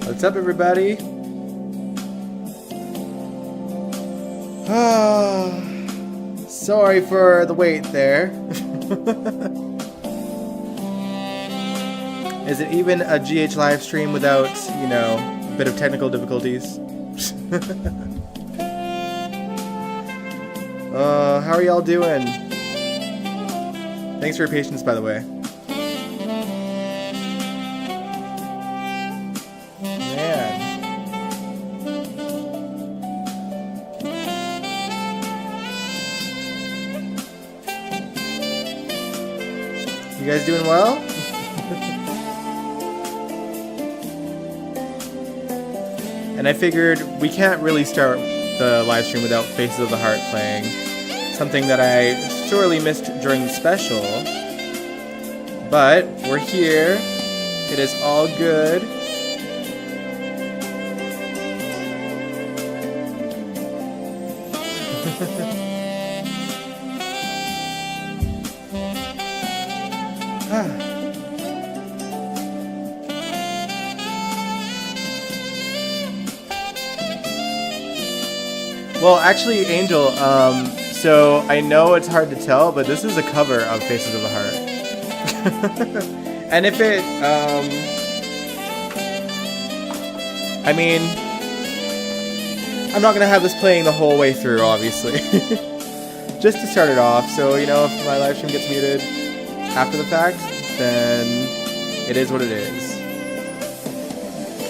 What's up, everybody? Sorry for the wait there. Is it even a GH live stream without, you know, a bit of technical difficulties? How are y'all doing? Thanks for your patience, by the way. Man. You guys doing well? And I figured we can't really start the live stream without Faces of the Heart playing. Something that I sorely missed during the special. But we're here. It is all good. Well, actually, Angel, so I know it's hard to tell, but this is a cover of Faces of the Heart. And if it, I mean, I'm not going to have this playing the whole way through, obviously. Just to start it off, so, you know, if my live stream gets muted after the fact, then it is what it is.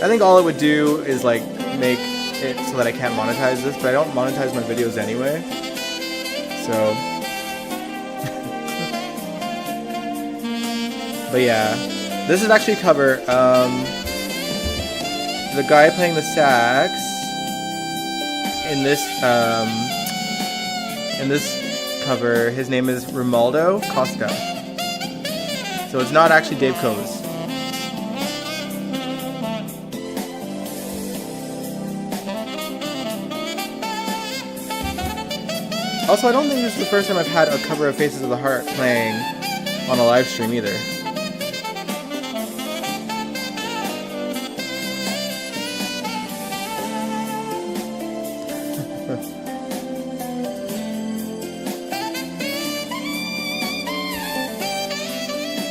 I think all it would do is, like, make it so that I can't monetize this, but I don't monetize my videos anyway. So, but yeah, this is actually a cover. The guy playing the sax in this cover, his name is Romualdo Costa. So it's not actually Dave Coase. Also, I don't think this is the first time I've had a cover of Faces of the Heart playing on a live stream either.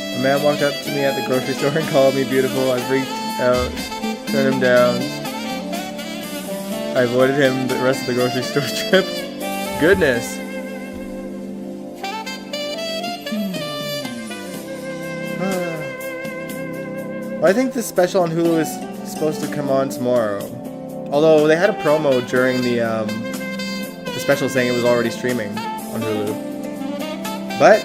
A man walked up to me at the grocery store and called me beautiful. I freaked out, turned him down. I avoided him the rest of the grocery store trip. Goodness. Well, I think this special on Hulu is supposed to come on tomorrow. Although they had a promo during the special saying it was already streaming on Hulu. But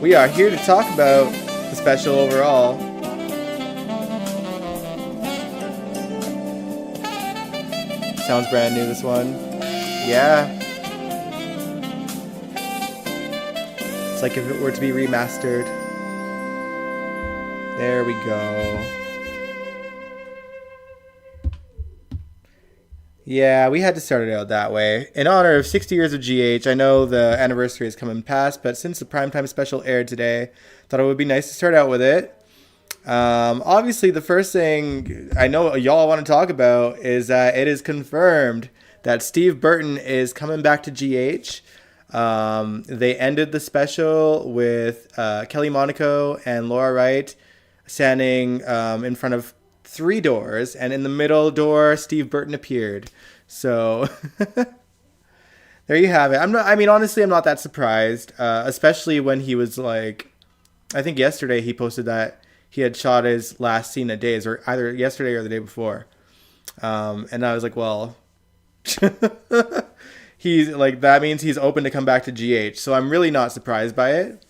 we are here to talk about the special overall. Sounds brand new, this one. Yeah. It's like if it were to be remastered. There we go. Yeah, we had to start it out that way. In honor of 60 years of GH, I know the anniversary is coming past, but since the primetime special aired today, thought it would be nice to start out with it. Obviously, the first thing I know y'all want to talk about is that it is confirmed that Steve Burton is coming back to GH. They ended the special with Kelly Monaco and Laura Wright standing in front of 3 doors, and in the middle door, Steve Burton appeared. So there you have it. Honestly, I'm not that surprised, especially when he was like, I think yesterday he posted that he had shot his last scene at Days, or either yesterday or the day before. And I was like, well, he's like, that means he's open to come back to GH. So I'm really not surprised by it.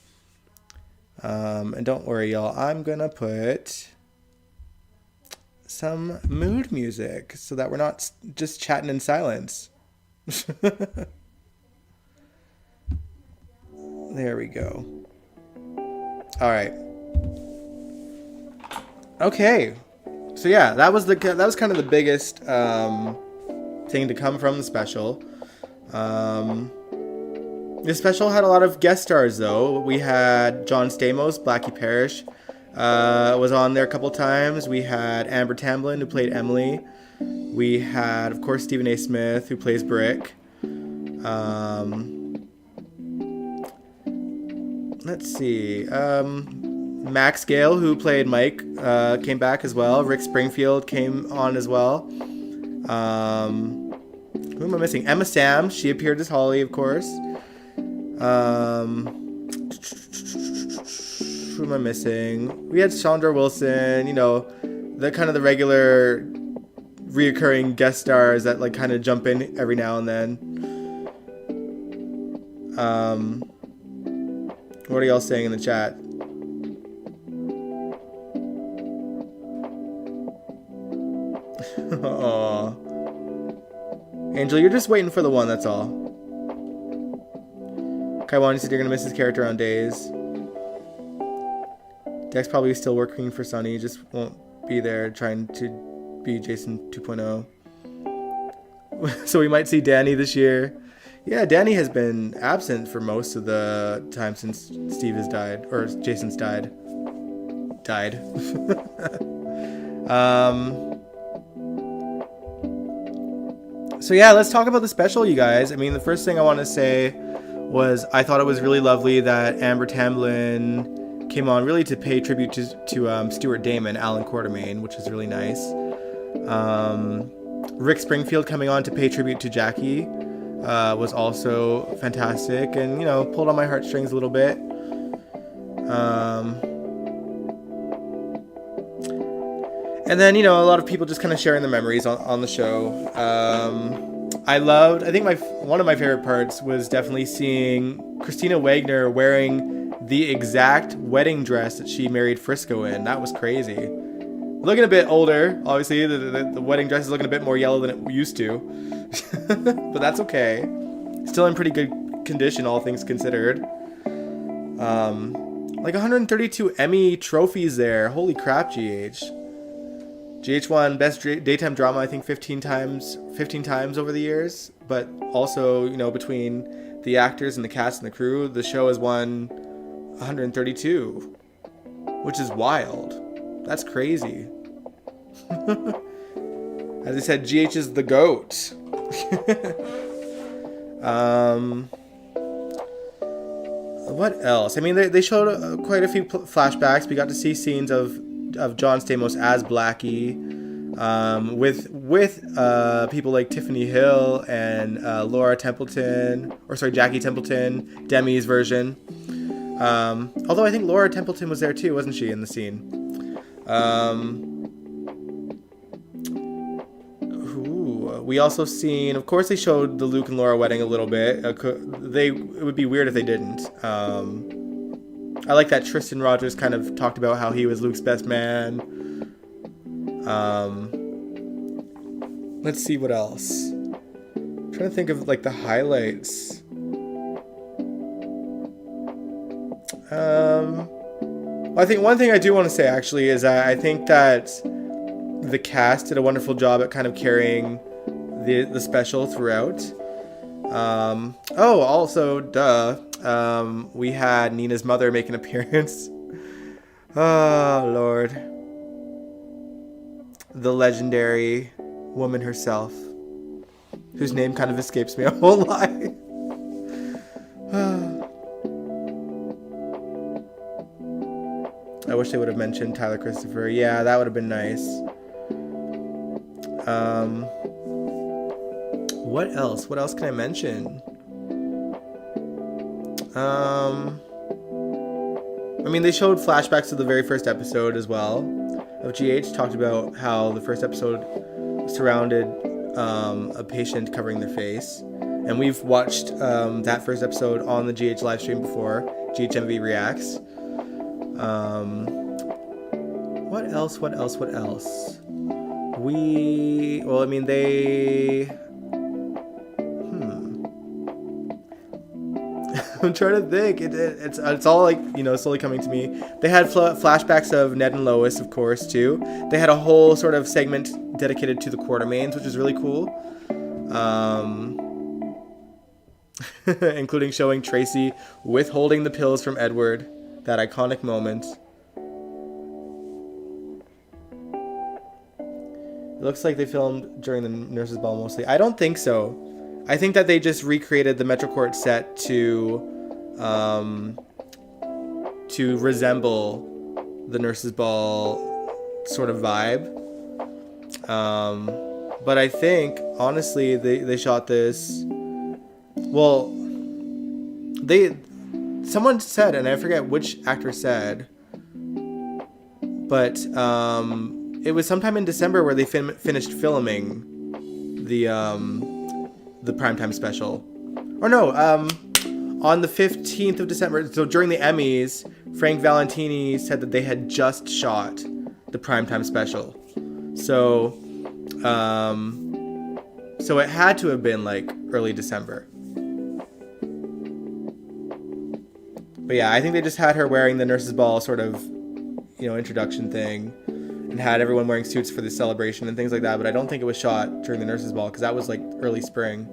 And don't worry, y'all. I'm going to put some mood music so that we're not just chatting in silence. There we go. All right. Okay. So yeah, that was kind of the biggest thing to come from the special. This special had a lot of guest stars, though. We had John Stamos, Blackie Parrish, was on there a couple times. We had Amber Tamblyn, who played Emily. We had, of course, Stephen A. Smith, who plays Brick. Let's see. Max Gale, who played Mike, came back as well. Rick Springfield came on as well. Who am I missing? Emma Sam, she appeared as Holly, of course. Who am I missing? We had Chandra Wilson, you know, the kind of the regular reoccurring guest stars that like kind of jump in every now and then. What are y'all saying in the chat? Aww. Angel, you're just waiting for the one, that's all. Kaiwani said you're gonna miss his character on Days. Dex probably still working for Sunny, just won't be there trying to be Jason 2.0. So we might see Danny this year. Yeah, Danny has been absent for most of the time since Steve has died, or Jason's died. So yeah, let's talk about the special, you guys. I mean, the first thing I want to say was I thought it was really lovely that Amber Tamblyn came on really to pay tribute to Stuart Damon, Alan Quartermain, which is really nice. Rick Springfield coming on to pay tribute to Jackie was also fantastic and, you know, pulled on my heartstrings a little bit. And then, you know, a lot of people just kind of sharing their memories on the show. I think one of my favorite parts was definitely seeing Christina Wagner wearing the exact wedding dress that she married Frisco in. That was crazy. Looking a bit older, obviously. The wedding dress is looking a bit more yellow than it used to. But that's okay. Still in pretty good condition, all things considered. Like 132 Emmy trophies there. Holy crap, GH. GH won Best Daytime Drama, I think 15 times over the years. But also, you know, between the actors and the cast and the crew, the show has won 132. Which is wild. That's crazy. As I said, GH is the GOAT. What else? I mean, they showed quite a few flashbacks. We got to see scenes of John Stamos as Blackie, with people like Tiffany Hill and Jackie Templeton, Demi's version. Although I think Laura Templeton was there too, wasn't she, in the scene? We also seen, of course, they showed the Luke and Laura wedding a little bit. It would be weird if they didn't. I like that Tristan Rogers kind of talked about how he was Luke's best man. Let's see what else. I'm trying to think of like the highlights. Well, I think one thing I do want to say actually is I think that the cast did a wonderful job at kind of carrying the special throughout. Also, we had Nina's mother make an appearance. Oh, Lord. The legendary woman herself, whose name kind of escapes me, I won't lie. I wish they would have mentioned Tyler Christopher. Yeah, that would have been nice. What else? What else can I mention? I mean, they showed flashbacks to the very first episode as well of GH. Talked about how the first episode surrounded a patient covering their face. And we've watched that first episode on the GH live stream before. GHMV Reacts. What else? I'm trying to think. It's all like, you know, slowly coming to me. They had flashbacks of Ned and Lois, of course, too. They had a whole sort of segment dedicated to the Quartermains, which is really cool. Including showing Tracy withholding the pills from Edward. That iconic moment. It looks like they filmed during the Nurses Ball mostly. I don't think so. I think that they just recreated the Metrocourt set to resemble the Nurses Ball sort of vibe. But I think, honestly, they shot this... Well, someone said, and I forget which actor said, but it was sometime in December where they finished filming the primetime special. Or no, on the 15th of December, so during the Emmys, Frank Valentini said that they had just shot the primetime special. So it had to have been like early December. But yeah, I think they just had her wearing the Nurses Ball sort of, introduction thing, and had everyone wearing suits for the celebration and things like that. But I don't think it was shot during the Nurses Ball because that was like early spring.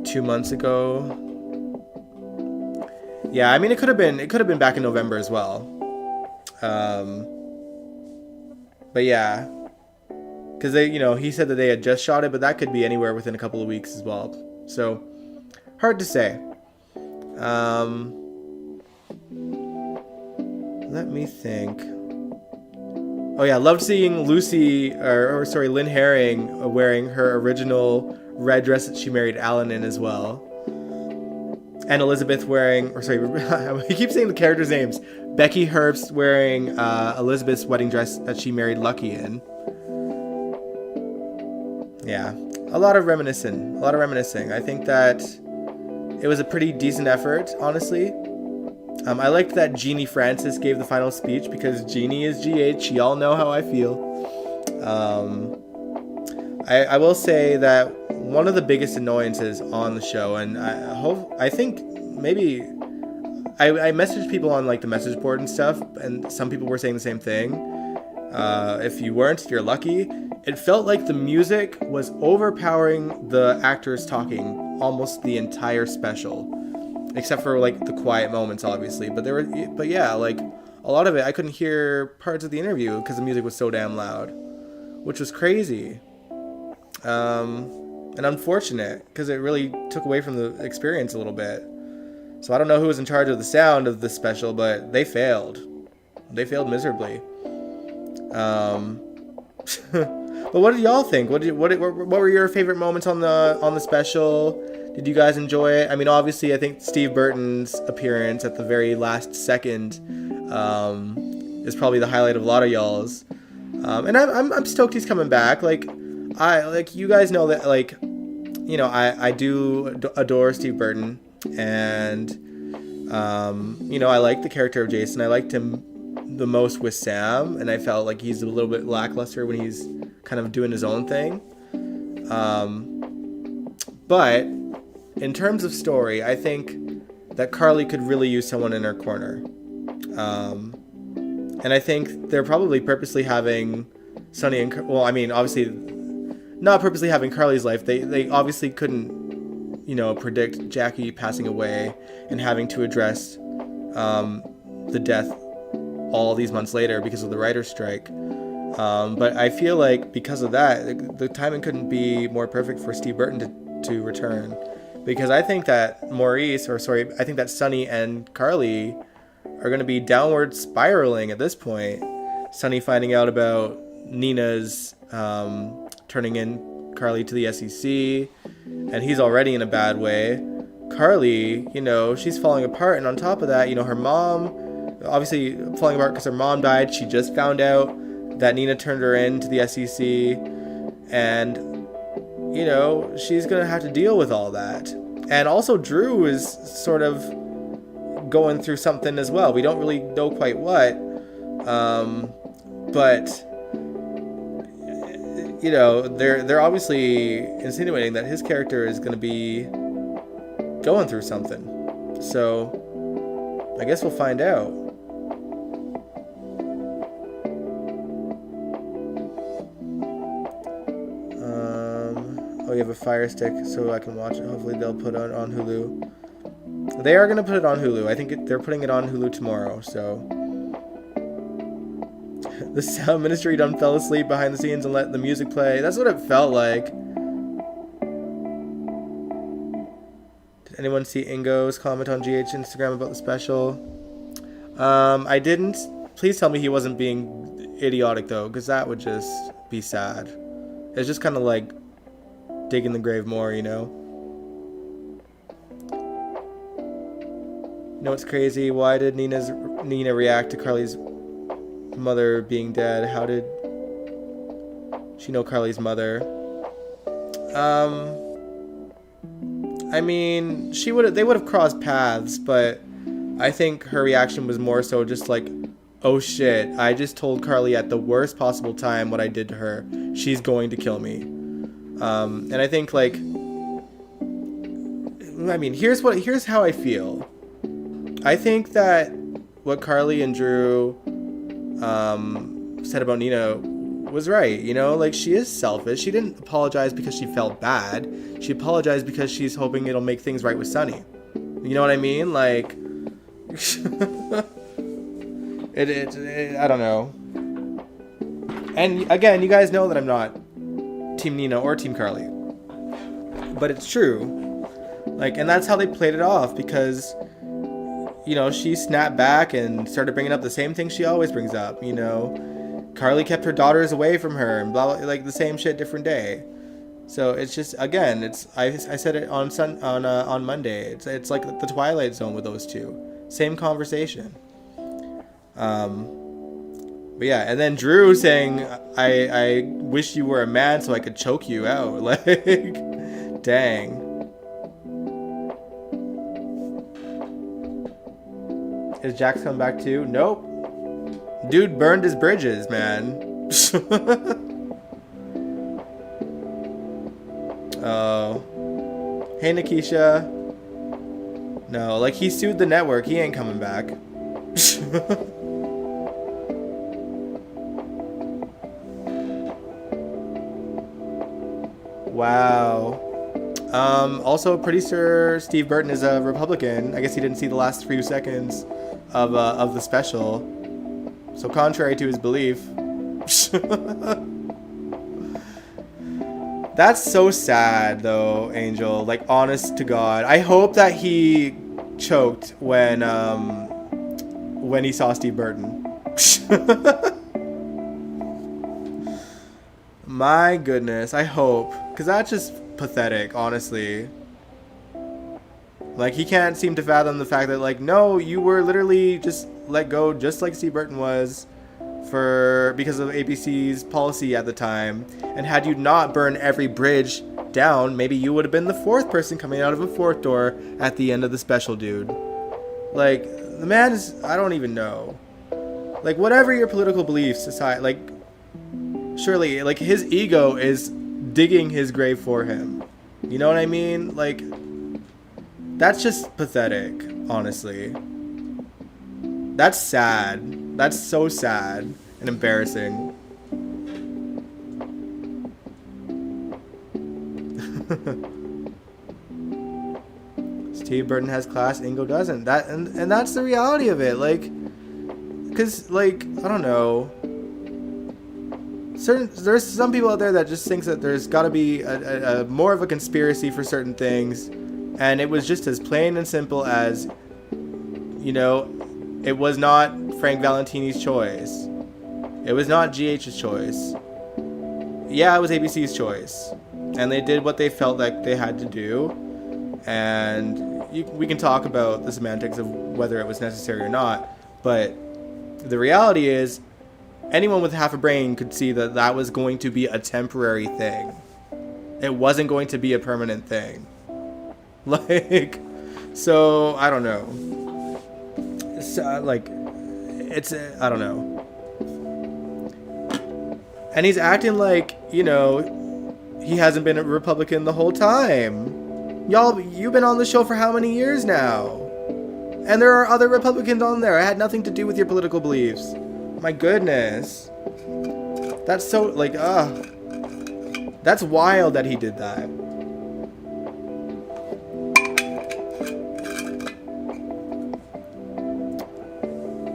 2 months ago. Yeah, I mean it could have been back in November as well. But yeah, because he said that they had just shot it, but that could be anywhere within a couple of weeks as well. So hard to say. Let me think. Oh yeah, loved seeing Lynn Herring wearing her original red dress that she married Alan in as well. And Elizabeth wearing, I keep saying the characters' names. Becky Herbst wearing Elizabeth's wedding dress that she married Lucky in. Yeah, a lot of reminiscing. I think that it was a pretty decent effort, honestly. I liked that Jeannie Francis gave the final speech because Jeannie is GH. Y'all know how I feel. I will say that one of the biggest annoyances on the show, and I think maybe I messaged people on like the message board and stuff, and some people were saying the same thing. If you weren't, you're lucky. It felt like the music was overpowering the actors talking almost the entire special, except for like the quiet moments, obviously. But yeah, like a lot of it, I couldn't hear parts of the interview because the music was so damn loud, which was crazy. And unfortunate because it really took away from the experience a little bit. So I don't know who was in charge of the sound of the special, but they failed. They failed miserably. But what did y'all think? What were your favorite moments on the special? Did you guys enjoy it? I mean, obviously, I think Steve Burton's appearance at the very last second is probably the highlight of a lot of y'all's. And I'm stoked he's coming back. You guys know that, I do adore Steve Burton, and I like the character of Jason. I liked him the most with Sam, and I felt like he's a little bit lackluster when he's kind of doing his own thing. But in terms of story, I think that Carly could really use someone in her corner. And I think they're probably purposely having Sonny and... Well, I mean, obviously, not purposely having Carly's life. They obviously couldn't, predict Jackie passing away and having to address the death all these months later because of the writer's strike. But I feel like because of that, the timing couldn't be more perfect for Steve Burton to return. Because I think that I think that Sonny and Carly are going to be downward spiraling at this point. Sonny finding out about Nina's turning in Carly to the SEC, and he's already in a bad way. Carly, she's falling apart, and on top of that, her mom, obviously falling apart because her mom died. She just found out that Nina turned her in to the SEC, and she's gonna have to deal with all that. And also Drew is sort of going through something as well. We don't really know quite what, but they're obviously insinuating that his character is gonna be going through something. So I guess we'll find out. You have a Fire Stick, so I can watch it. Hopefully they'll put it on Hulu. They are going to put it on Hulu. I think they're putting it on Hulu tomorrow, so The sound ministry done fell asleep behind the scenes and let the music play. That's what it felt like. Did anyone see Ingo's comment on GH Instagram about the special? I didn't. Please tell me he wasn't being idiotic though, because that would just be sad. It's just kind of like digging the grave more, you know? You know what's crazy? Why did Nina react to Carly's mother being dead? How did she know Carly's mother? I mean, they would have crossed paths, but I think her reaction was more so just like, oh shit, I just told Carly at the worst possible time what I did to her. She's going to kill me. And I think like, I mean, here's how I feel. I think that what Carly and Drew said about Nina was right, you know? Like, she is selfish. She didn't apologize because she felt bad. She apologized because she's hoping it'll make things right with Sonny. You know what I mean? Like, I don't know. And again, you guys know that I'm not Team Nina or Team Carly. But it's true. Like, and that's how they played it off because, you know, she snapped back and started bringing up the same thing she always brings up, you know. Carly kept her daughters away from her and blah, blah, like the same shit, different day. So it's just, again, it's I said it on Monday. It's like the Twilight Zone with those two. Same conversation. But yeah, and then Drew saying, I wish you were a man so I could choke you out. Like, dang. Is Jax coming back too? Nope. Dude burned his bridges, man. Oh. Hey, Nikisha. No, like, he sued the network. He ain't coming back. Wow. Also, pretty sure Steve Burton is a Republican. I guess he didn't see the last few seconds of the special. So contrary to his belief. That's so sad, though, Angel. Like, honest to God. I hope that he choked when he saw Steve Burton. My goodness, I hope. Because that's just pathetic, honestly. Like, he can't seem to fathom the fact that, like, no, you were literally just let go just like Steve Burton was because of ABC's policy at the time. And had you not burned every bridge down, maybe you would have been the fourth person coming out of a fourth door at the end of the special, dude. Like, the man is, I don't even know. Like, whatever your political beliefs, society, like, surely, like, his ego is digging his grave for him. You know what I mean? Like, that's just pathetic, honestly. That's sad. That's so sad and embarrassing. Steve Burton has class, Ingo doesn't. And that's the reality of it. Like, because, like, I don't know. There's some people out there that just thinks that there's got to be a more of a conspiracy for certain things, and it was just as plain and simple as, you know, it was not Frank Valentini's choice. It was not GH's choice. Yeah, it was ABC's choice, and they did what they felt like they had to do, and we can talk about the semantics of whether it was necessary or not, but the reality is, anyone with half a brain could see that that was going to be a temporary thing. It wasn't going to be a permanent thing. Like, so, I don't know. It's, I don't know. And he's acting like, you know, he hasn't been a Republican the whole time. Y'all, you've been on the show for how many years now? And there are other Republicans on there. It had nothing to do with your political beliefs. My goodness. That's so, like, that's wild that he did that.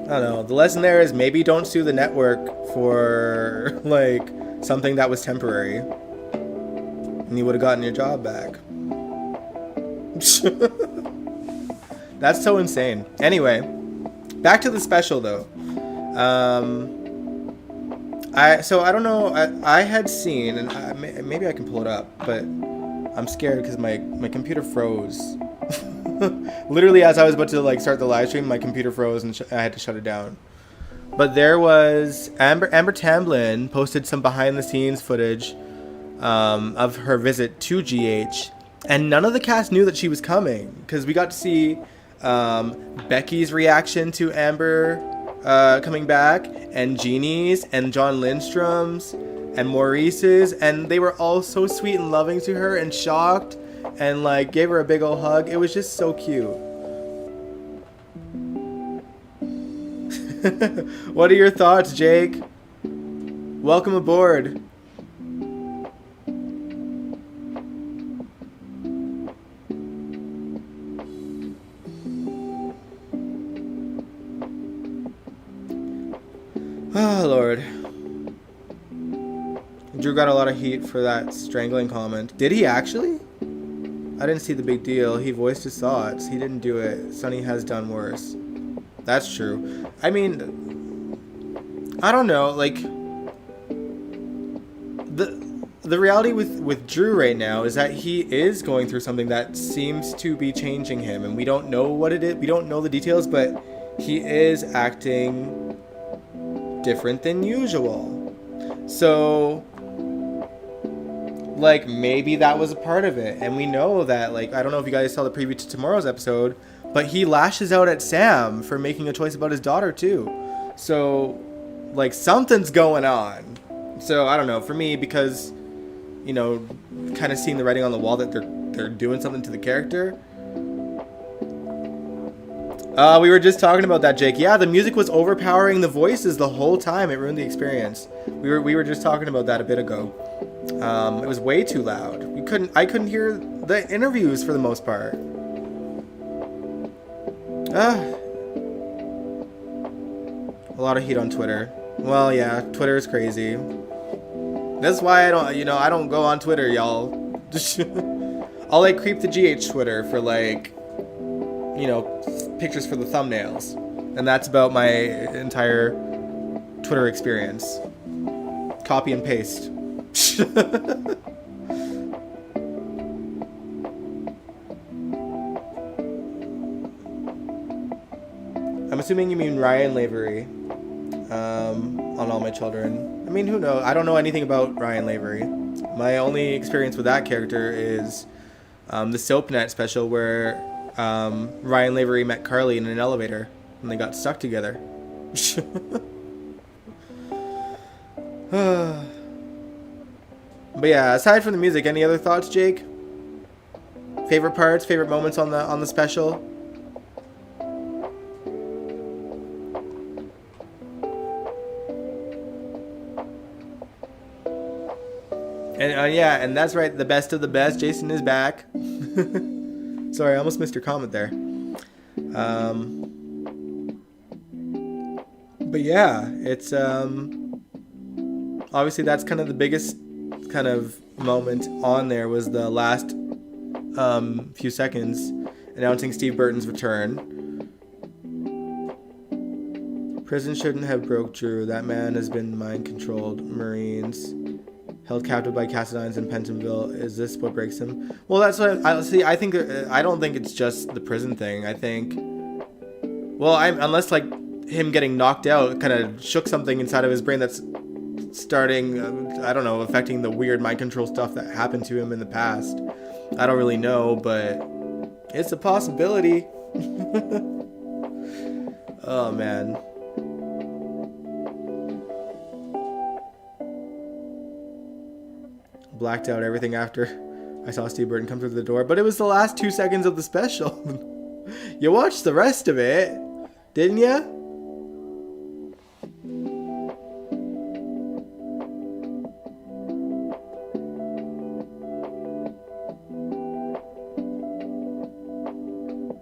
I don't know. The lesson there is maybe don't sue the network for like something that was temporary, and you would have gotten your job back. That's so insane. Anyway, back to the special though. I don't know. I had seen, and maybe I can pull it up, but I'm scared because my computer froze. Literally, as I was about to like start the live stream, my computer froze and I had to shut it down. But there was Amber Tamblyn posted some behind the scenes footage of her visit to GH, and none of the cast knew that she was coming because we got to see Becky's reaction to Amber coming back, and Jeannie's, and John Lindstrom's, and Maurice's, and they were all so sweet and loving to her and shocked, and like gave her a big old hug. It was just so cute. What are your thoughts, Jake? Welcome aboard. Oh, Lord. Drew got a lot of heat for that strangling comment. Did he actually? I didn't see the big deal. He voiced his thoughts. He didn't do it. Sonny has done worse. That's true. I mean, I don't know. Like, the reality with Drew right now is that he is going through something that seems to be changing him. And we don't know what it is. We don't know the details, but he is acting different than usual. So, like, maybe that was a part of it. And we know that, like, I don't know if you guys saw the preview to tomorrow's episode, but he lashes out at Sam for making a choice about his daughter too. So, like, something's going on. So, I don't know. For me, because, you know, kind of seeing the writing on the wall that they're doing something to the character. We were just talking about that, Jake. Yeah, the music was overpowering the voices the whole time. It ruined the experience. We were just talking about that a bit ago. It was way too loud. I couldn't hear the interviews for the most part. A lot of heat on Twitter. Well, yeah, Twitter is crazy. That's why I don't go on Twitter, y'all. I'll like creep the GH Twitter for like, you know, pictures for the thumbnails, and that's about my entire Twitter experience. Copy and paste. I'm assuming you mean Ryan Lavery on All My Children. I mean, who knows? I don't know anything about Ryan Lavery. My only experience with that character is the SoapNet special where Ryan Lavery met Carly in an elevator and they got stuck together. But yeah, aside from the music, any other thoughts, Jake? Favorite parts, favorite moments on the special? And yeah, and that's right, the best of the best. Jason is back. Sorry, I almost missed your comment there. But yeah, it's obviously that's kind of the biggest kind of moment on there was the last few seconds announcing Steve Burton's return. Prison shouldn't have broke Drew. That man has been mind-controlled. Marines held captive by Cassadines in Pentonville. Is this what breaks him? Well, that's what I see. I think I don't think it's just the prison thing. I think, well, unless like him getting knocked out kind of shook something inside of his brain that's starting, I don't know, affecting the weird mind control stuff that happened to him in the past. I don't really know, but it's a possibility. Oh man. Blacked out everything after I saw Steve Burton come through the door, but it was the last 2 seconds of the special. You watched the rest of it, didn't ya?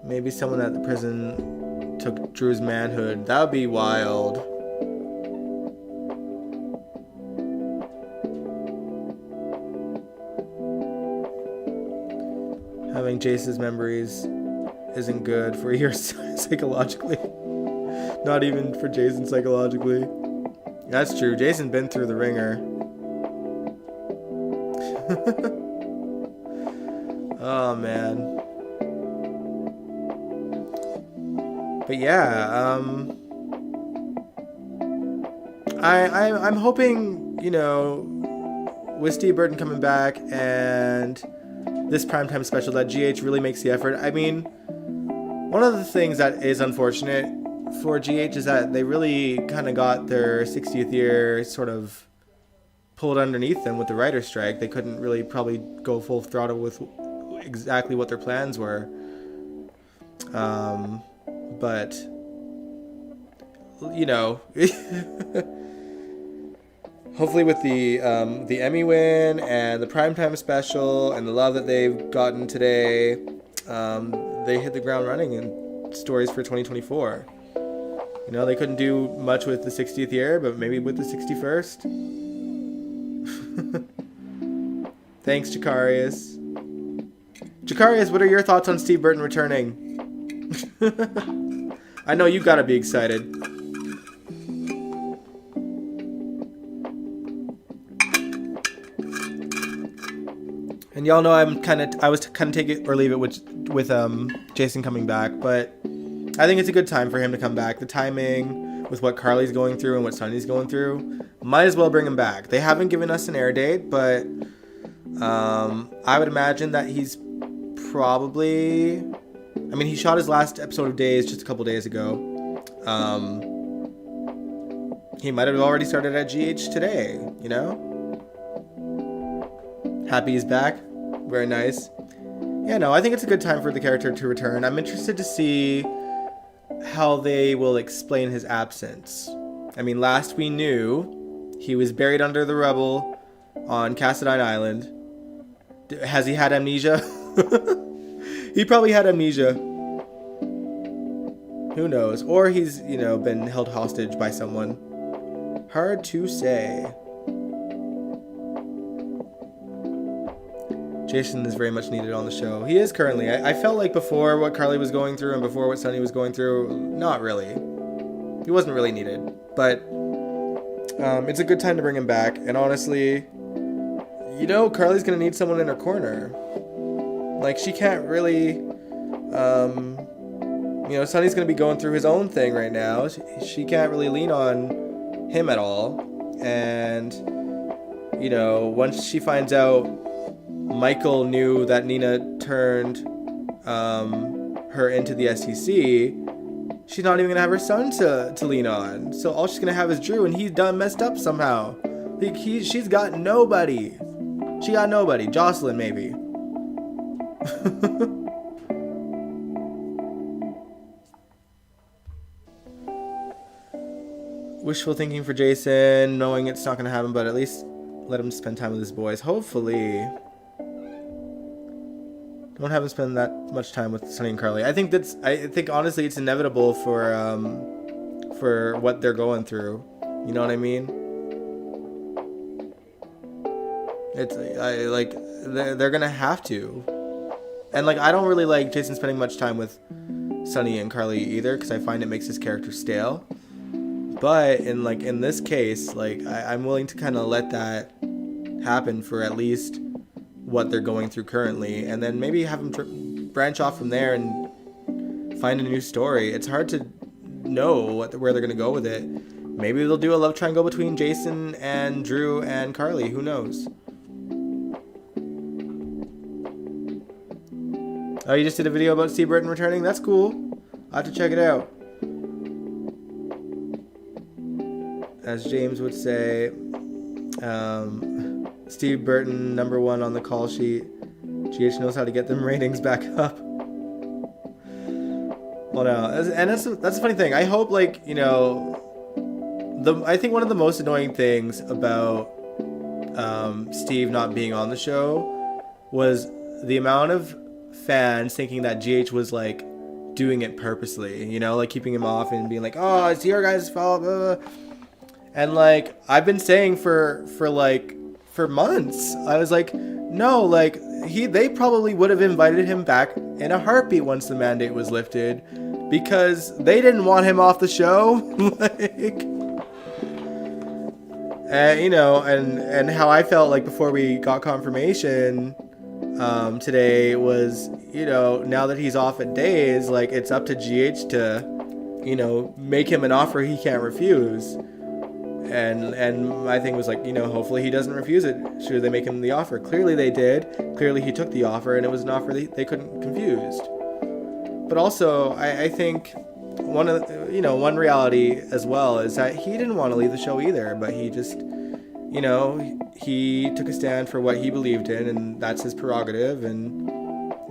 Maybe someone at the prison took Drew's manhood. That would be wild. Having Jace's memories isn't good for your psychologically. Not even for Jason psychologically. That's true. Jason's been through the ringer. Oh, man. But yeah, I'm hoping, you know, with Steve Burton coming back and this primetime special, that GH really makes the effort. I mean, one of the things that is unfortunate for GH is that they really kind of got their 60th year sort of pulled underneath them with the writer's strike. They couldn't really probably go full throttle with exactly what their plans were. But, you know, hopefully with the Emmy win and the primetime special and the love that they've gotten today, they hit the ground running in stories for 2024. You know, they couldn't do much with the 60th year, but maybe with the 61st. Thanks, Jakarius. Jakarius, what are your thoughts on Steve Burton returning? I know you gotta be excited. And y'all know I was kind of take it or leave it with Jason coming back, but I think it's a good time for him to come back. The timing with what Carly's going through and what Sonny's going through, might as well bring him back. They haven't given us an air date, but I would imagine that he's probably, I mean, he shot his last episode of Days just a couple days ago. He might have already started at GH today, you know? Happy he's back. Very nice. Yeah, no, I think it's a good time for the character to return. I'm interested to see how they will explain his absence. I mean, last we knew, he was buried under the rubble on Cassadine Island. Has he had amnesia? He probably had amnesia. Who knows? Or he's, you know, been held hostage by someone. Hard to say. Jason is very much needed on the show. He is currently. I felt like before what Carly was going through and before what Sonny was going through, not really. He wasn't really needed. But it's a good time to bring him back. And honestly, you know, Carly's going to need someone in her corner. Like, she can't really, you know, Sonny's going to be going through his own thing right now. She can't really lean on him at all. And, you know, once she finds out Michael knew that Nina turned her into the SEC, she's not even going to have her son to lean on. So all she's going to have is Drew, and he's done messed up somehow. Like, she's got nobody. She got nobody. Jocelyn, maybe. Wishful thinking for Jason, knowing it's not going to happen, but at least let him spend time with his boys. Hopefully. Don't have him spend that much time with Sonny and Carly. I think honestly it's inevitable for what they're going through. You know what I mean? They're gonna have to. And like, I don't really like Jason spending much time with Sonny and Carly either, because I find it makes his character stale. But in this case, like, I'm willing to kind of let that happen for at least what they're going through currently, and then maybe have them branch off from there and find a new story. It's hard to know where they're gonna go with it. Maybe they'll do a love triangle between Jason and Drew and Carly. Who knows? Oh, you just did a video about Steve Burton returning? That's cool. I'll have to check it out. As James would say, Steve Burton, number one on the call sheet. GH knows how to get them ratings back up. Well, no, and that's a funny thing. I hope, like, you know, I think one of the most annoying things about Steve not being on the show was the amount of fans thinking that GH was like doing it purposely, you know, like keeping him off and being like, oh, it's your guys' fault, blah, blah. And like I've been saying for months, I was like, no, like they probably would have invited him back in a heartbeat once the mandate was lifted, because they didn't want him off the show. Like, you know, and how I felt like before we got confirmation today was, you know, now that he's off at days, like it's up to GH to, you know, make him an offer he can't refuse. And my thing was like, you know, hopefully he doesn't refuse it. Should they make him the offer? Clearly they did. Clearly he took the offer, and it was an offer they couldn't confuse. But also, I think one reality as well is that he didn't want to leave the show either, but he just, you know, he took a stand for what he believed in, and that's his prerogative. And,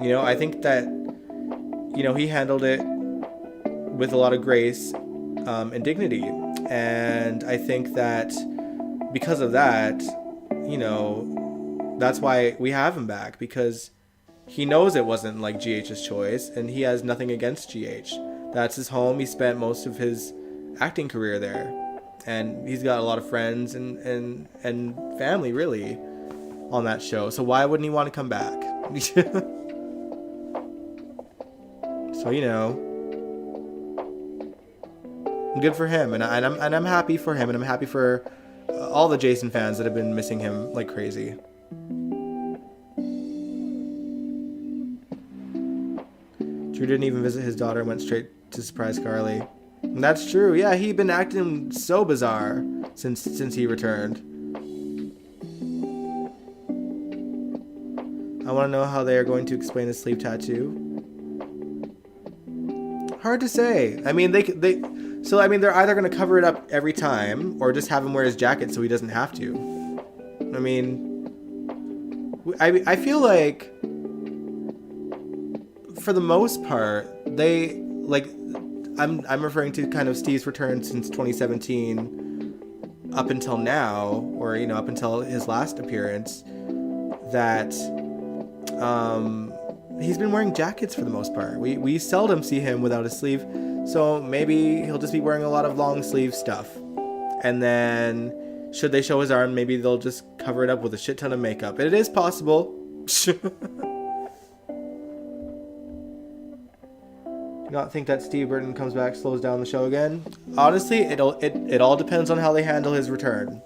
you know, I think that, you know, he handled it with a lot of grace and dignity. And I think that because of that, you know, that's why we have him back, because he knows it wasn't like GH's choice, and he has nothing against GH. That's his home. He spent most of his acting career there, and he's got a lot of friends and family really on that show. So why wouldn't he want to come back? So, you know, good for him, and I'm happy for him, and I'm happy for all the Jason fans that have been missing him like crazy. Drew didn't even visit his daughter, went straight to surprise Carly. And that's true. Yeah, he'd been acting so bizarre since he returned. I want to know how they are going to explain the sleeve tattoo. Hard to say. I mean, they're either going to cover it up every time or just have him wear his jacket so he doesn't have to. I mean, I feel like for the most part, they, like, I'm referring to kind of Steve's return since 2017 up until now, or, you know, up until his last appearance, that he's been wearing jackets for the most part. We seldom see him without a sleeve, so maybe he'll just be wearing a lot of long sleeve stuff. And then should they show his arm, maybe they'll just cover it up with a shit ton of makeup. It is possible. Not think that Steve Burton comes back, slows down the show again. Honestly, it all depends on how they handle his return.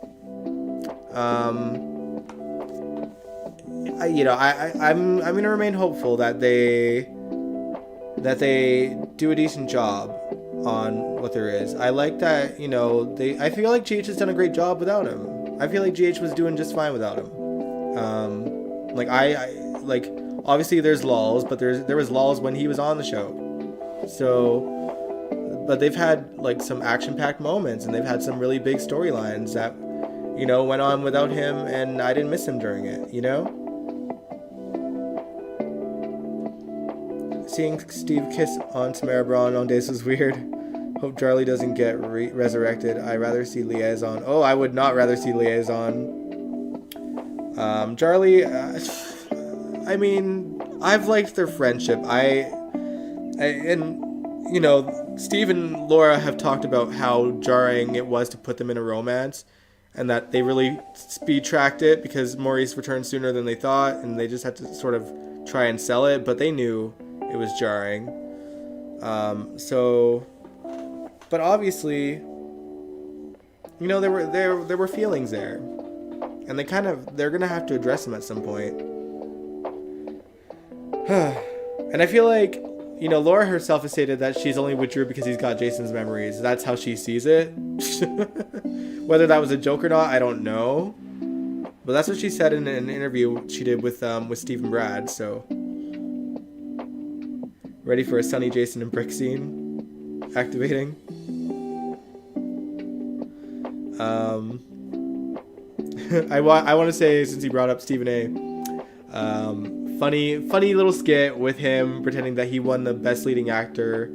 I'm gonna remain hopeful that they do a decent job on what there is. I like that, you know, I feel like GH has done a great job without him. I feel like GH was doing just fine without him. Obviously there's lulls, but there was lulls when he was on the show. So, but they've had like some action-packed moments, and they've had some really big storylines that, you know, went on without him, and I didn't miss him during it, you know? Seeing Steve kiss on Tamara Braun on Days was weird. Hope Charlie doesn't get resurrected. I'd rather see Liaison. Oh, I would not rather see Liaison. Charlie, I mean, I've liked their friendship. And, you know, Steve and Laura have talked about how jarring it was to put them in a romance, and that they really speed-tracked it because Maurice returned sooner than they thought, and they just had to sort of try and sell it, but they knew it was jarring. But obviously, you know, there were feelings there, and they're gonna have to address them at some point. And I feel like, you know, Laura herself has stated that she's only with Drew because he's got Jason's memories. That's how she sees it. Whether that was a joke or not, I don't know. But that's what she said in an interview she did with Steve and Brad. So, ready for a Sunny, Jason, and Brick scene? Activating. I want to say, since he brought up Stephen A. Funny little skit with him pretending that he won the Best Leading Actor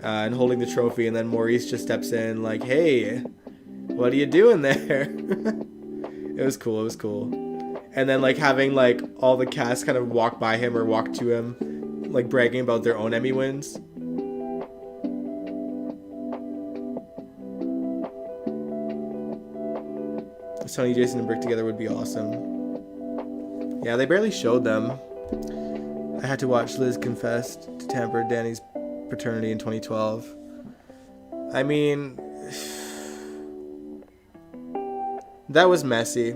and holding the trophy, and then Maurice just steps in like, "Hey, what are you doing there?" It was cool. And then like having like all the cast kind of walk by him or walk to him, like bragging about their own Emmy wins. Sonny, Jason, and Brick together would be awesome. Yeah, they barely showed them. I had to watch Liz confess to tamper Danny's paternity in 2012. I mean, that was messy.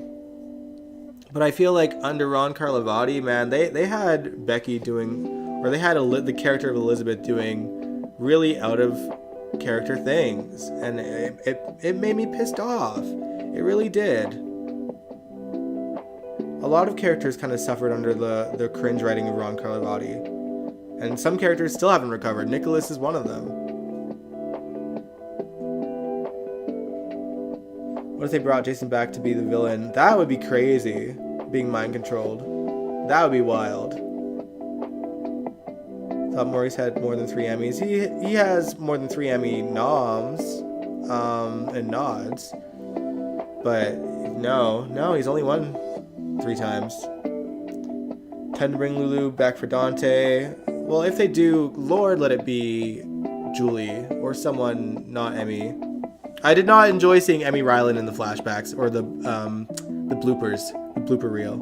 But I feel like under Ron Carlivati, man, they had Becky doing, or they had the character of Elizabeth doing really out of character things, and it made me pissed off. It really did. A lot of characters kind of suffered under the cringe writing of Ron Carlivati, and some characters still haven't recovered. Nicholas is one of them. What if they brought Jason back to be the villain? That would be crazy. Being mind controlled. That would be wild. Thought Maurice had more than 3 Emmys. He has more than 3 Emmy noms and nods. But no, he's only won 3 times. Tend to bring Lulu back for Dante. Well, if they do, Lord, let it be Julie or someone not Emmy. I did not enjoy seeing Emmy Ryland in the flashbacks or the bloopers, the blooper reel.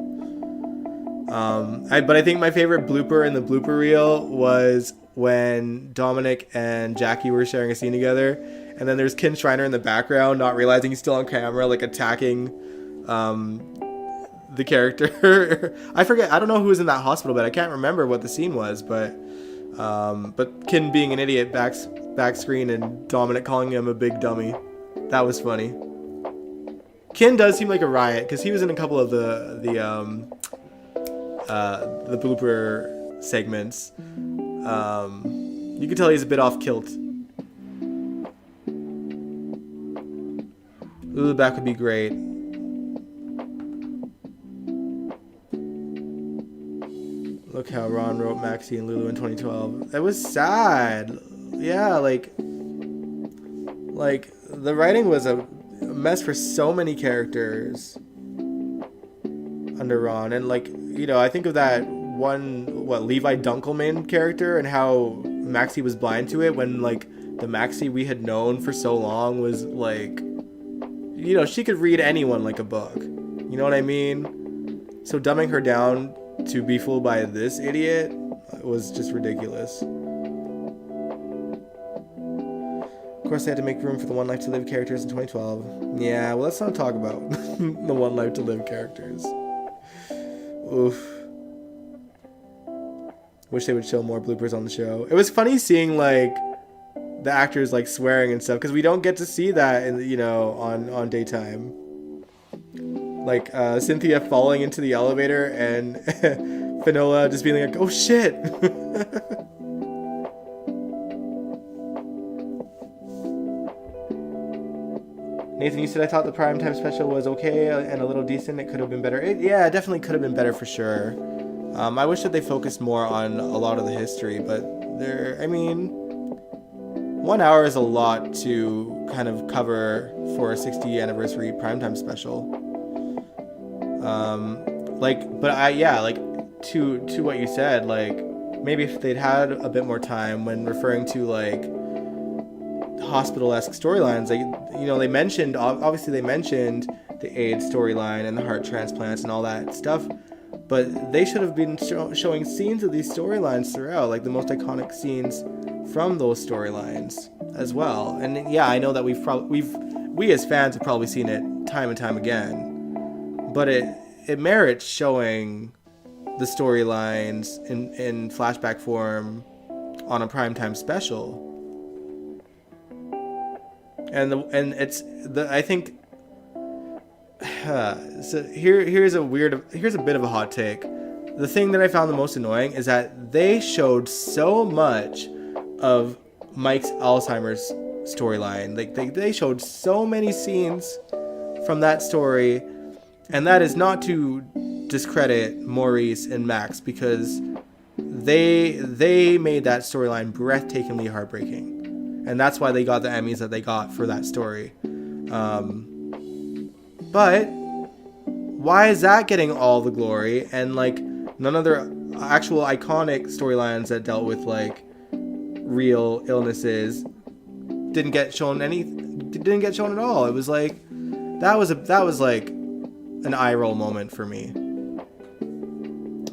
But I think my favorite blooper in the blooper reel was when Dominic and Jackie were sharing a scene together, and then there's Ken Schreiner in the background, not realizing he's still on camera, like attacking the character. I forget. I don't know who was in that hospital bed. I can't remember what the scene was, but Ken being an idiot back screen and Dominic calling him a big dummy. That was funny. Ken does seem like a riot because he was in a couple of the blooper segments. You can tell he's a bit off kilt. Lulu back would be great. Look how Ron wrote Maxie and Lulu in 2012. That was sad. Yeah, like the writing was a mess for so many characters under Ron, and I think of that one Levi Dunkelman character and how Maxie was blind to it when the Maxie we had known for so long was she could read anyone like a book. You know what I mean? So dumbing her down to be fooled by this idiot was just ridiculous. Of course, they had to make room for the One Life to Live characters in 2012. Yeah, well, let's not talk about the One Life to Live characters. Oof. Wish they would show more bloopers on the show. It was funny seeing the actors swearing and stuff because we don't get to see that on daytime. Cynthia falling into the elevator and Finola just being like, "Oh shit." Nathan, you said I thought the primetime special was okay and a little decent. It could have been better. It definitely could have been better for sure. I wish that they focused more on a lot of the history, but 1 hour is a lot to kind of cover for a 60th anniversary primetime special. To what you said, maybe if they'd had a bit more time when referring to hospital-esque storylines, they mentioned the AIDS storyline and the heart transplants and all that stuff, but they should have been showing scenes of these storylines throughout, the most iconic scenes from those storylines as well. And yeah, I know that we as fans have probably seen it time and time again, but it merits showing the storylines in flashback form on a primetime special. I think so here's a bit of a hot take. The thing that I found the most annoying is that they showed so much of Mike's Alzheimer's storyline. They showed so many scenes from that story, and that is not to discredit Maurice and Max because they made that storyline breathtakingly heartbreaking. And that's why they got the Emmys that they got for that story. But why is that getting all the glory and none of their actual iconic storylines that dealt with real illnesses didn't get shown at all? It was that was an eye roll moment for me.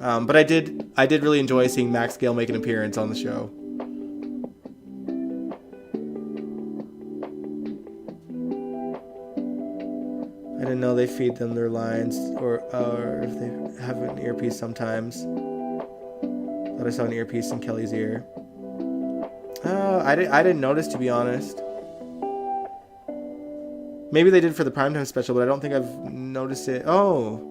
But I did really enjoy seeing Max Gale make an appearance on the show. I didn't know they feed them their lines, or if they have an earpiece sometimes. Thought I saw an earpiece in Kelly's ear. I didn't notice, to be honest. Maybe they did for the primetime special, but I don't think I've noticed it. Oh,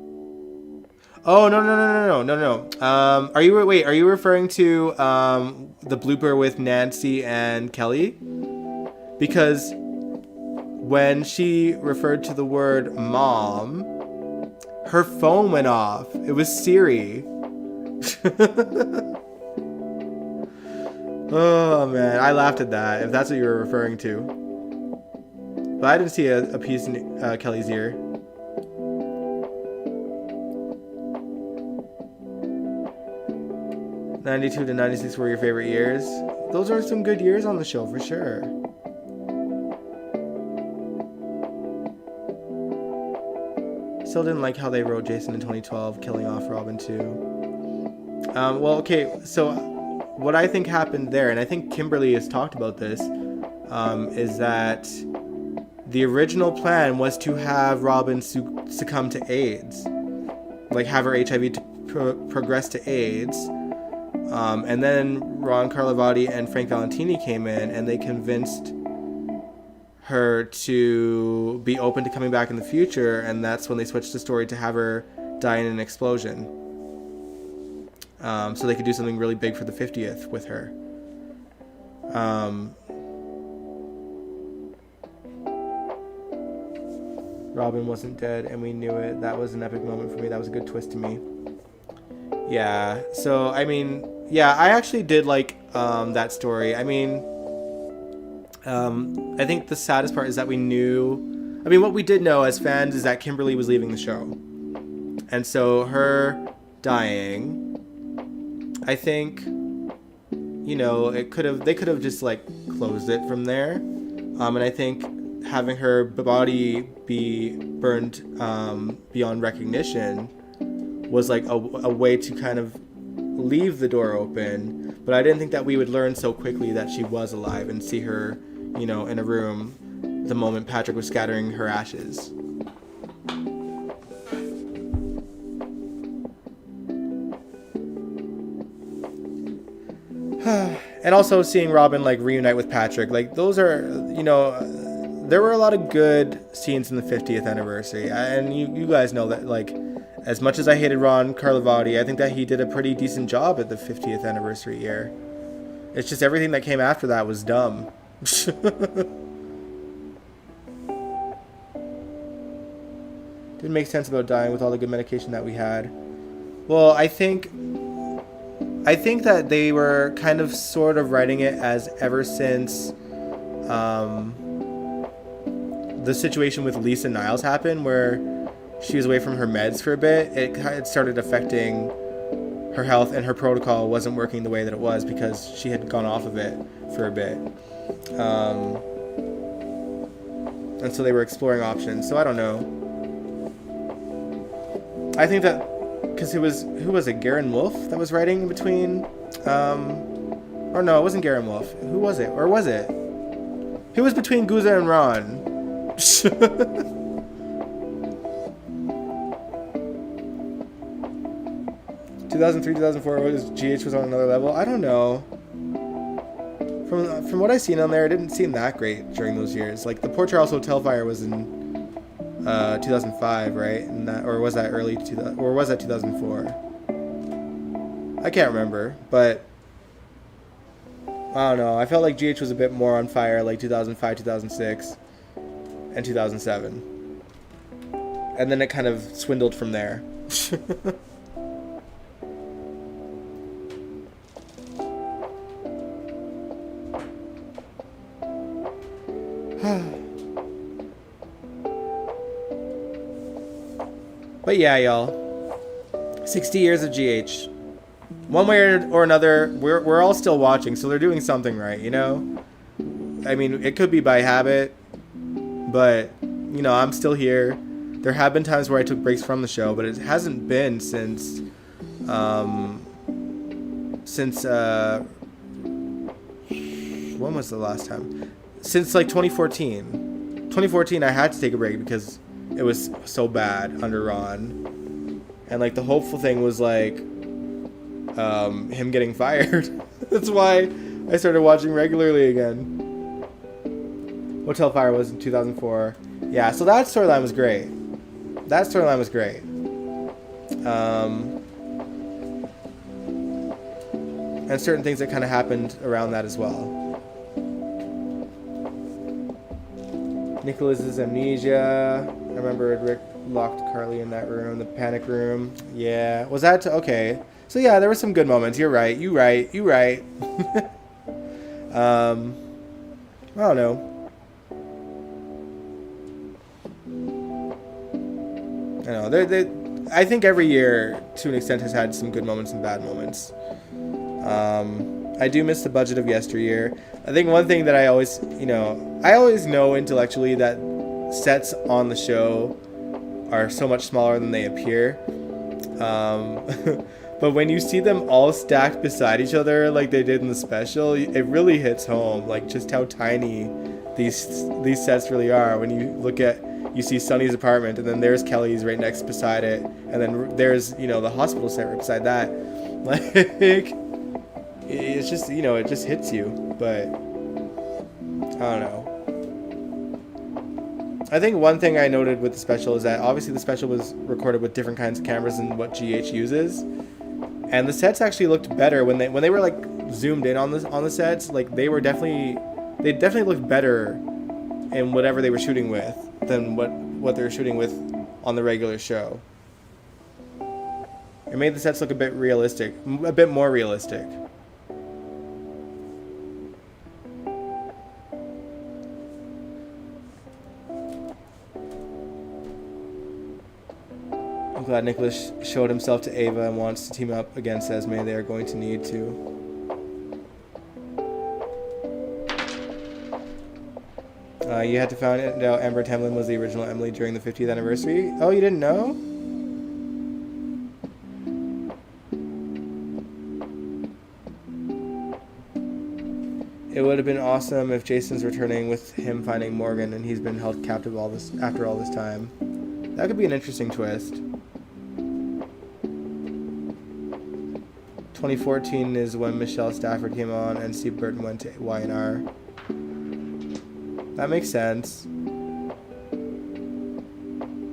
no. Are you referring to the blooper with Nancy and Kelly? Because when she referred to the word mom, her phone went off. It was Siri. Oh man, I laughed at that, if that's what you were referring to. But I didn't see a piece in Kelly's ear. '92 to '96 were your favorite years. Those are some good years on the show for sure. Still didn't like how they wrote Jason in 2012, killing off Robin too. Well, okay, so what I think happened there, and I think Kimberly has talked about this, is that the original plan was to have Robin succumb to AIDS, like have her HIV progress to AIDS, and then Ron Carlivati and Frank Valentini came in and they convinced her to be open to coming back in the future, and that's when they switched the story to have her die in an explosion, so they could do something really big for the 50th with her. Robin wasn't dead and we knew it. That was an epic moment for me. That was a good twist to me. Yeah, so I mean, yeah, I actually did like that story. I mean, I think the saddest part is that we knew, I mean, what we did know as fans is that Kimberly was leaving the show. And so her dying, I think, you know, they could have just like closed it from there. And I think having her body be burned beyond recognition was like a way to kind of leave the door open. But I didn't think that we would learn so quickly that she was alive and see her, you know, in a room the moment Patrick was scattering her ashes. And also seeing Robin like reunite with Patrick, like those are, you know, there were a lot of good scenes in the 50th anniversary, and you guys know that, like, as much as I hated Ron Carlivati, I think that he did a pretty decent job at the 50th anniversary year. It's just everything that came after that was dumb. Didn't make sense about dying with all the good medication that we had. Well, I think that they were kind of sort of writing it as ever since the situation with Lisa Niles happened, where she was away from her meds for a bit. It started affecting her health, and her protocol wasn't working the way that it was because she had gone off of it for a bit. And so they were exploring options. So I don't know. I think that because who was it? Garen Wolfe that was writing in between. Or no, it wasn't Garen Wolfe. Who was it? Or was it? Who was between Guza and Ron? 2003, 2004, GH was on another level. I don't know. From what I seen on there, it didn't seem that great during those years. Like the Port Charles Hotel fire was in 2005, right? And that, or was that early 2000, or was that 2004? I can't remember, but I don't know. I felt like GH was a bit more on fire, like 2005, 2006, and 2007, and then it kind of swindled from there. But yeah, y'all, 60 years of GH. One way or another, we're all still watching, so they're doing something right, you know? I mean, it could be by habit, but, you know, I'm still here. There have been times where I took breaks from the show, but it hasn't been since when was the last time? Since like 2014. 2014, I had to take a break because it was so bad under Ron, and like the hopeful thing was like him getting fired. That's why I started watching regularly again. Hotel Fire was in 2004. Yeah, so that storyline was great. And certain things that kind of happened around that as well. Nicholas's amnesia. I remember Rick locked Carly in that room, the panic room. Yeah, was that okay? So yeah, there were some good moments. You're right. I don't know. I know. I think every year, to an extent, has had some good moments and bad moments. I do miss the budget of yesteryear. I think one thing that I always know intellectually that sets on the show are so much smaller than they appear. But when you see them all stacked beside each other like they did in the special, it really hits home, like just how tiny these sets really are. When you see Sunny's apartment, and then there's Kelly's right next beside it, and then there's the hospital set right beside that. Like it's just it just hits you. But I don't know. I think one thing I noted with the special is that obviously the special was recorded with different kinds of cameras than what GH uses, and the sets actually looked better when they were like zoomed in on the sets. Like they definitely looked better in whatever they were shooting with than what they were shooting with on the regular show. It made the sets look a bit more realistic. I'm glad Nicholas showed himself to Ava and wants to team up against Esme. They are going to need to. You had to find out Amber Tamlin was the original Emily during the 50th anniversary. Oh, you didn't know? It would have been awesome if Jason's returning with him finding Morgan and he's been held captive after all this time. That could be an interesting twist. 2014 is when Michelle Stafford came on and Steve Burton went to Y&R. That makes sense.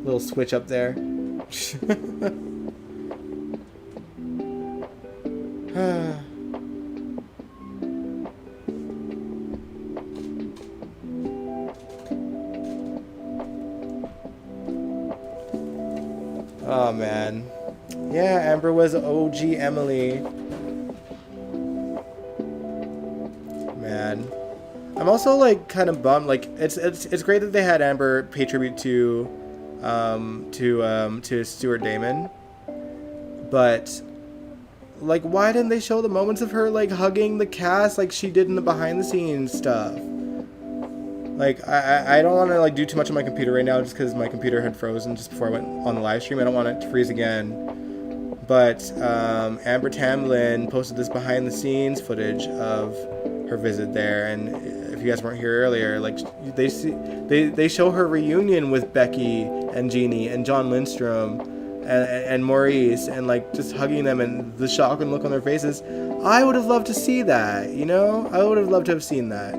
Little switch up there. Oh man. Yeah, Amber was OG Emily. Man. I'm also like kind of bummed. Like it's great that they had Amber pay tribute to Stuart Damon, but like why didn't they show the moments of her like hugging the cast like she did in the behind the scenes stuff? Like I don't want to like do too much on my computer right now just because my computer had frozen just before I went on the live stream. I don't want it to freeze again. But Amber Tamlin posted this behind the scenes footage of her visit there, and if you guys weren't here earlier, like they show her reunion with Becky and Jeannie and John Lindstrom and Maurice, and like just hugging them and the shock and look on their faces. I would have loved to see that, I would have loved to have seen that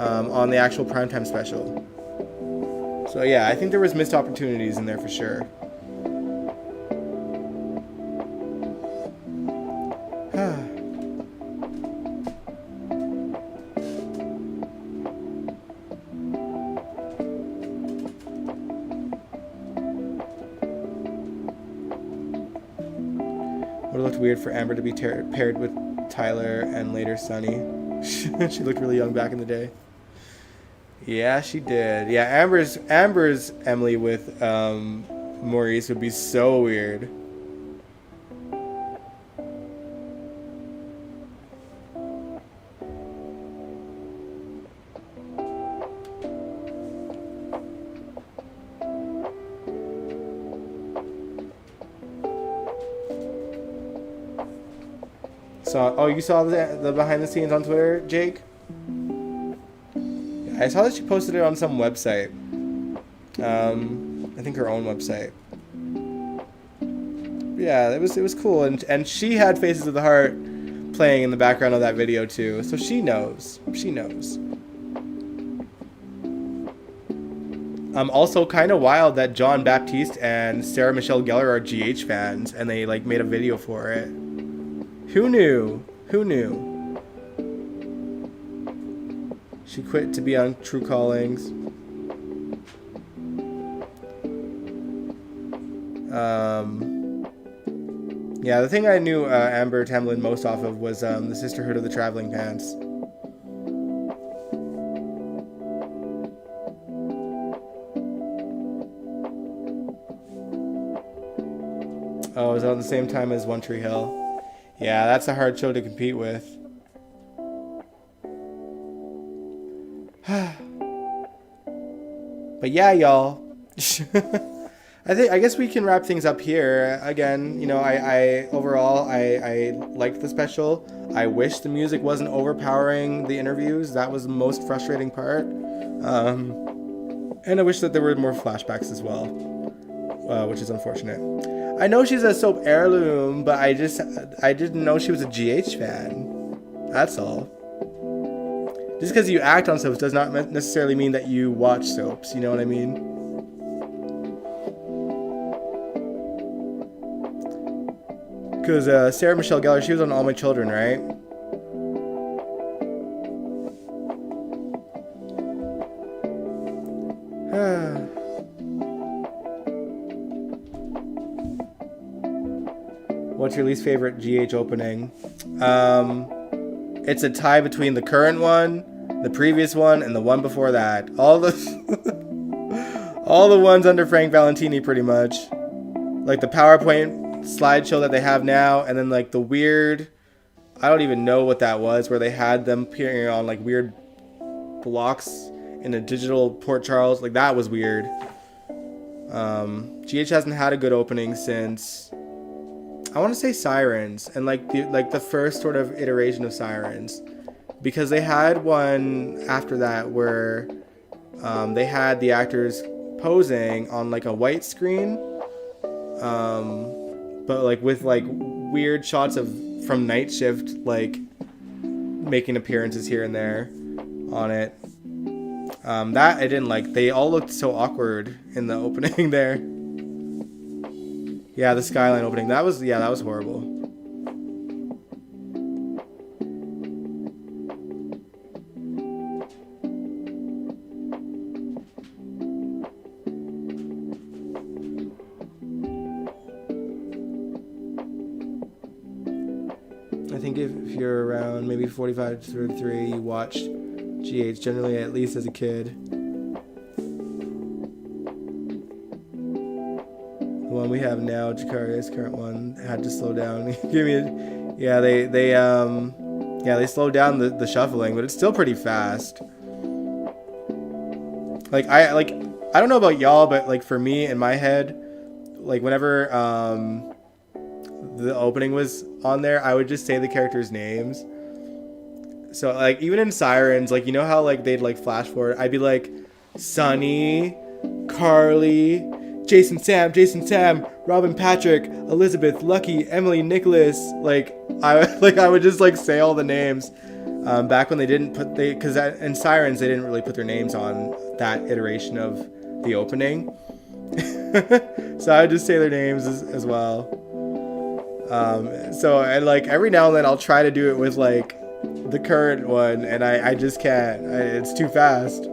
on the actual primetime special. So yeah, I think there was missed opportunities in there for sure. Would have looked weird for Amber to be paired with Tyler and later Sunny. She looked really young back in the day. Yeah, she did. Yeah, Amber's Emily with Maurice would be so weird. song. Oh, you saw the behind the scenes on Twitter, Jake? I saw that she posted it on some website. I think her own website. Yeah, it was cool, and she had Faces of the Heart playing in the background of that video too, so she knows. She knows. Also kind of wild that John Baptiste and Sarah Michelle Gellar are GH fans, and they like made a video for it. Who knew? Who knew? She quit to be on True Callings. Yeah, the thing I knew Amber Tamlin most off of was the Sisterhood of the Traveling Pants. Oh, it was on the same time as One Tree Hill. Yeah, that's a hard show to compete with. But yeah, y'all. I guess we can wrap things up here. Again, you know, I overall liked the special. I wish the music wasn't overpowering the interviews. That was the most frustrating part. And I wish that there were more flashbacks as well, which is unfortunate. I know she's a soap heirloom, but I didn't know she was a GH fan. That's all. Just because you act on soaps does not necessarily mean that you watch soaps. You know what I mean? Because Sarah Michelle Gellar, she was on All My Children, right? What's your least favorite GH opening? It's a tie between the current one, the previous one, and the one before that. All the all the ones under Frank Valentini, pretty much. Like the PowerPoint slideshow that they have now, and then like the weird, I don't even know what that was, where they had them appearing on like weird blocks in a digital Port Charles. Like that was weird. GH hasn't had a good opening since, I want to say, Sirens, and like the first sort of iteration of Sirens, because they had one after that where they had the actors posing on like a white screen, but like with like weird shots from Night Shift like making appearances here and there on it. That I didn't like. They all looked so awkward in the opening there. Yeah, the Skyline opening. That was horrible. I think if you're around maybe 45 to 33, you watched GH generally, at least as a kid. The one we have now, Jakaria's current one, had to slow down. They slowed down the shuffling, but it's still pretty fast. I don't know about y'all, but like for me in my head, like whenever the opening was on there, I would just say the characters' names. So like even in Sirens, like you know how like they'd like flash forward, I'd be like Sunny, Carly, Jason Sam, Robin Patrick, Elizabeth, Lucky, Emily, Nicholas. I would just like say all the names. Back when they didn't because in Sirens they didn't really put their names on that iteration of the opening. So I would just say their names as well. And like every now and then I'll try to do it with like the current one, and I just can't. It's too fast.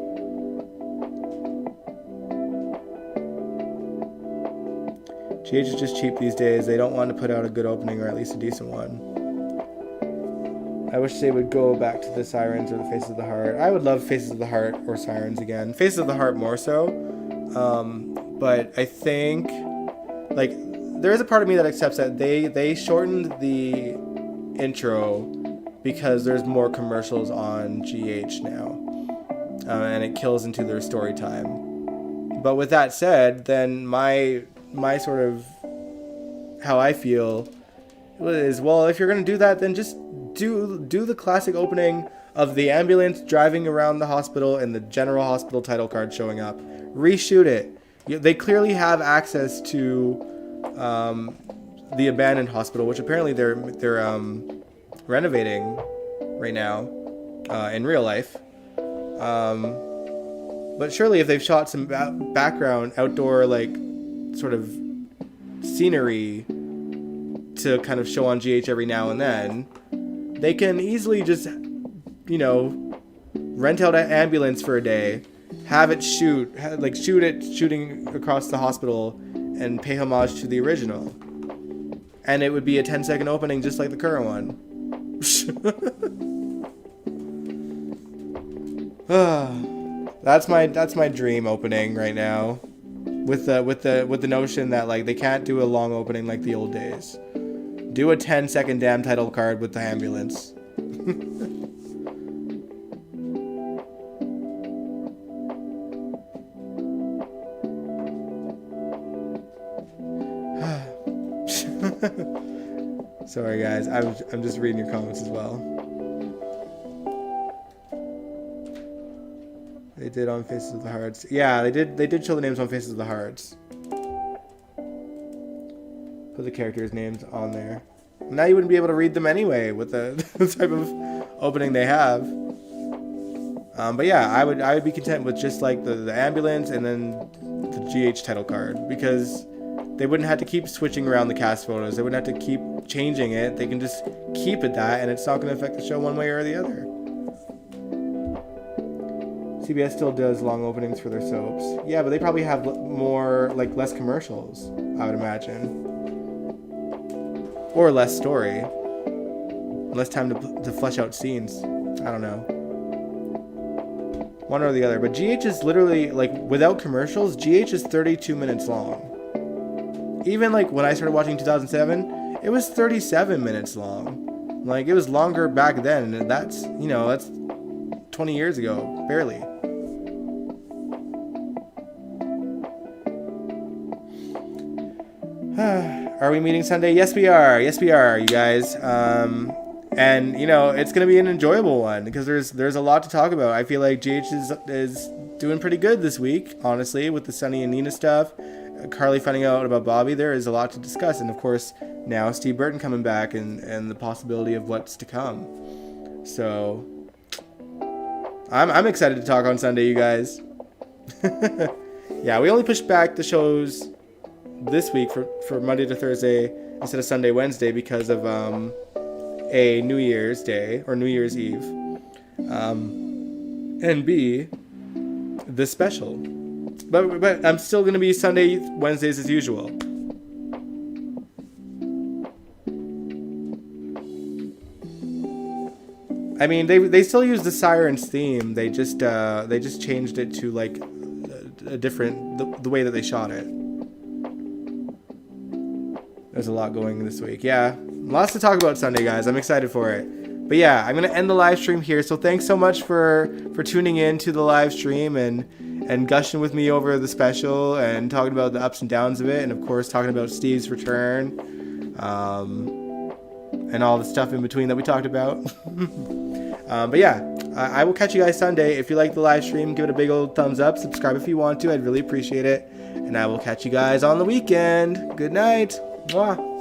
GH is just cheap these days. They don't want to put out a good opening, or at least a decent one. I wish they would go back to the Sirens or the Faces of the Heart. I would love Faces of the Heart or Sirens again. Faces of the Heart more so. But I think like there is a part of me that accepts that they shortened the intro because there's more commercials on GH now, and it kills into their story time. But with that said, then my sort of how I feel is, well, if you're gonna do that, then just do the classic opening of the ambulance driving around the hospital and the general hospital title card showing up. Reshoot it. They clearly have access to the abandoned hospital, which apparently they're renovating right now in real life. But surely if they've shot some background outdoor like sort of scenery to kind of show on GH every now and then, they can easily just, you know, rent out an ambulance for a day, have it shooting across the hospital and pay homage to the original. And it would be a 10-second opening just like the current one. That's my dream opening right now. With the notion that like they can't do a long opening like the old days. Do a 10-second damn title card with the ambulance. Sorry guys, I'm just reading your comments as well. They did on Faces of the Hearts. Yeah, they did show the names on Faces of the Hearts. Put the characters' names on there. Now you wouldn't be able to read them anyway with the type of opening they have. But yeah, I would be content with just like the ambulance and then the GH title card, because they wouldn't have to keep switching around the cast photos. They wouldn't have to keep changing it. They can just keep it that, and it's not going to affect the show one way or the other. CBS still does long openings for their soaps. Yeah, but they probably have less commercials, I would imagine. Or less story. Less time to flesh out scenes. I don't know. One or the other. But GH is literally, like, without commercials, GH is 32 minutes long. Even, like, when I started watching 2007, it was 37 minutes long. Like, it was longer back then, and that's 20 years ago. Barely. Are we meeting Sunday? Yes, we are. Yes, we are, you guys. And, it's going to be an enjoyable one, because there's a lot to talk about. I feel like GH is doing pretty good this week, honestly, with the Sunny and Nina stuff. Carly finding out about Bobby. There is a lot to discuss. And, of course, now Steve Burton coming back and the possibility of what's to come. So, I'm excited to talk on Sunday, you guys. Yeah, we only pushed back the shows this week for Monday to Thursday instead of Sunday, Wednesday because of A, New Year's Day or New Year's Eve, and B, the special. But I'm still going to be Sunday, Wednesdays as usual. I mean, they still use the Sirens theme. They just changed it to like a different the way that they shot it. There's a lot going this week. Yeah, lots to talk about Sunday, guys. I'm excited for it. But yeah, I'm gonna end the live stream here. So thanks so much for tuning in to the live stream and gushing with me over the special and talking about the ups and downs of it, and of course talking about Steve's return, and all the stuff in between that we talked about. But yeah, I will catch you guys Sunday. If you like the live stream, give it a big old thumbs up. Subscribe if you want to. I'd really appreciate it. And I will catch you guys on the weekend. Good night. Mwah.